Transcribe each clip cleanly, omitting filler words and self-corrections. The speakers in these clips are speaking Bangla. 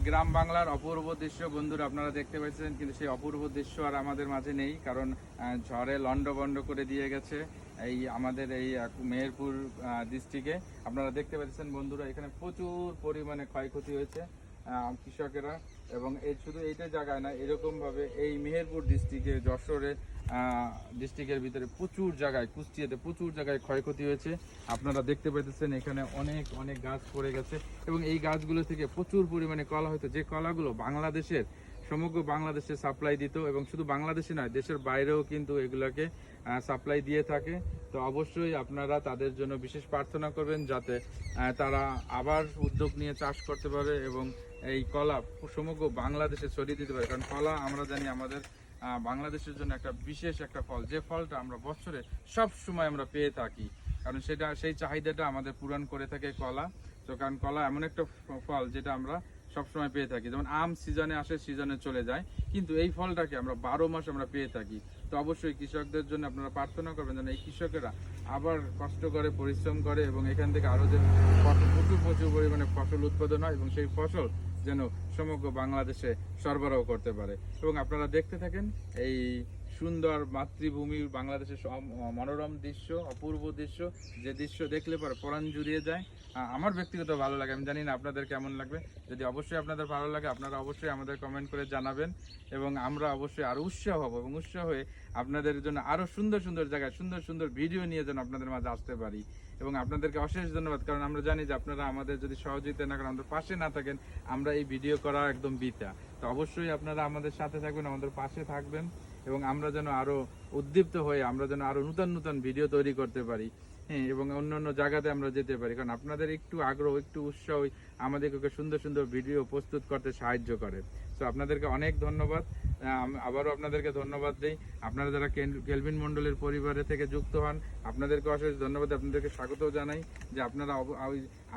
গ্রাম বাংলার অপূর্ব দৃশ্য বন্ধুরা আপনারা দেখতে পাচ্ছেন, কিন্তু সেই অপূর্ব দৃশ্য আর আমাদের মাঝে নেই, কারণ ঝড়ে লন্ডভন্ড করে দিয়ে গেছে এই আমাদের এই মেহেরপুর ডিস্ট্রিক্টে। আপনারা দেখতে পাচ্ছেন বন্ধুরা, এখানে প্রচুর পরিমাণে ক্ষয়ক্ষতি হয়েছে কৃষকেরা। এবং এই শুধু এইটা জায়গায় না, এরকমভাবে এই মেহেরপুর ডিস্ট্রিক্টে, যশোরে ডিস্ট্রিক্টের ভিতরে প্রচুর জায়গায়, কুষ্টিয়াতে প্রচুর জায়গায় ক্ষয়ক্ষতি হয়েছে। আপনারা দেখতে পাচ্ছেন এখানে অনেক অনেক গাছ পড়ে গেছে, এবং এই গাছগুলো থেকে প্রচুর পরিমাণে কলা হতো, যে কলাগুলো বাংলাদেশের সমগ্র বাংলাদেশে সাপ্লাই দিত, এবং শুধু বাংলাদেশে নয়, দেশের বাইরেও কিন্তু এগুলোকে সাপ্লাই দিয়ে থাকে। তো অবশ্যই আপনারা তাদের জন্য বিশেষ প্রার্থনা করবেন, যাতে তারা আবার উদ্যোগ নিয়ে চাষ করতে পারে এবং এই কলা সমগ্র বাংলাদেশে ছড়িয়ে দিতে পারে। কারণ কলা আমরা জানি আমাদের বাংলাদেশের জন্য একটা বিশেষ একটা ফল, যে ফলটা আমরা বছরে সব সময় আমরা পেয়ে থাকি, কারণ সেই চাহিদাটা আমাদের পূরণ করে থাকে কলা। তো কারণ কলা এমন একটা ফল যেটা আমরা সবসময় পেয়ে থাকি, যেমন আম সিজনে আসে, সিজনে চলে যায়, কিন্তু এই ফলটাকে আমরা 12 মাস আমরা পেয়ে থাকি। তো অবশ্যই কৃষকদের জন্য আপনারা প্রার্থনা করবেন যেন এই কৃষকেরা আবার কষ্ট করে, পরিশ্রম করে, এবং এখান থেকে আরও যে প্রচুর পরিমাণে ফসল উৎপাদন হয়, এবং সেই ফসল যেন সমগ্র বাংলাদেশে সরবরাহ করতে পারে। এবং আপনারা দেখতে থাকেন এই সুন্দর মাতৃভূমির বাংলাদেশের মনোরম দৃশ্য, অপূর্ব দৃশ্য, যে দৃশ্য দেখলে পরে পরাণ জুড়িয়ে যায়। আমার ব্যক্তিগত ভালো লাগে, আমি জানি না আপনাদের কেমন লাগবে। যদি অবশ্যই আপনাদের ভালো লাগে, আপনারা অবশ্যই আমাদের কমেন্ট করে জানাবেন, এবং আমরা অবশ্যই আরও উৎসাহ হব, এবং উৎসাহ হয়ে আপনাদের জন্য আরও সুন্দর সুন্দর জায়গায় সুন্দর সুন্দর ভিডিও নিয়ে যেন আপনাদের মাঝে আসতে পারি। এবং আপনাদেরকে অশেষ ধন্যবাদ, কারণ আমরা জানি যে আপনারা আমাদের যদি সহযোগিতা না করেন, আমাদের পাশে না থাকেন, আমরা এই ভিডিও করা একদম বৃথা। তো অবশ্যই আপনারা আমাদের সাথে থাকবেন, আমাদের পাশে থাকবেন, এবং আমরা যেন আরও উদ্দীপ্ত হয়ে আমরা যেন আরও নূতন নূতন ভিডিও তৈরি করতে পারি, হ্যাঁ, এবং অন্য অন্য জায়গাতে আমরা যেতে পারি। কারণ আপনাদের একটু আগ্রহ, একটু উৎসাহ আমাদেরকে সুন্দর সুন্দর ভিডিও প্রস্তুত করতে সাহায্য করে। তো আপনাদেরকে অনেক ধন্যবাদ। আবারও আপনাদেরকে ধন্যবাদ দিই। আপনারা যারা কেলভিন মণ্ডলের পরিবারে থেকে যুক্ত হন, আপনাদেরকে অশেষ ধন্যবাদ, আপনাদেরকে স্বাগত জানাই যে আপনারা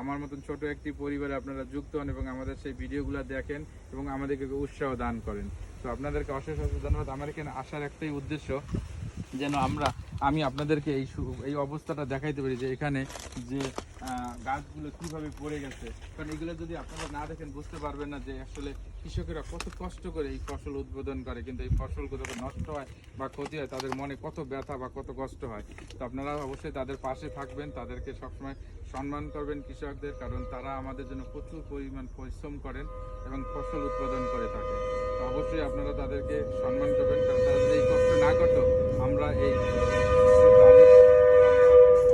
আমার মতন ছোট একটি পরিবারে আপনারা যুক্ত হন, এবং আমাদের সেই ভিডিওগুলো দেখেন এবং আমাদেরকে উৎসাহ দান করেন। তো আপনাদেরকে অশেষ ধন্যবাদ। আমার এখানে আসার একটাই উদ্দেশ্য, যেন আমি আপনাদেরকে এই অবস্থাটা দেখাইতে পারি, যে এখানে যে গাছগুলো কিভাবে পড়ে গেছে। কারণ এগুলো যদি আপনারা না দেখেন বুঝতে পারবেন না যে আসলে কৃষকেরা কত কষ্ট করে এই ফসল উৎপাদন করে, কিন্তু এই ফসলগুলো যখন নষ্ট হয় বা ক্ষতি হয়, তাদের মনে কত ব্যথা বা কত কষ্ট হয়। তো আপনারা অবশ্যই তাদের পাশে থাকবেন, তাদেরকে সবসময় সম্মান করবেন কৃষকদের, কারণ তারা আমাদের জন্য প্রচুর পরিমাণ পরিশ্রম করেন এবং ফসল উৎপাদন করে থাকে। তো অবশ্যই আপনারা তাদেরকে সম্মান করবেন, কারণ তারা যদি এই কষ্ট না করতো, আমরা এই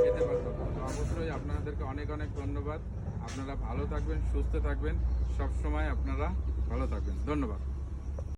খেতে পারতাম। তো অবশ্যই আপনাদেরকে অনেক অনেক ধন্যবাদ। আপনারা ভালো থাকবেন, সুস্থ থাকবেন, সবসময় আপনারা ভালো থাকবেন। ধন্যবাদ।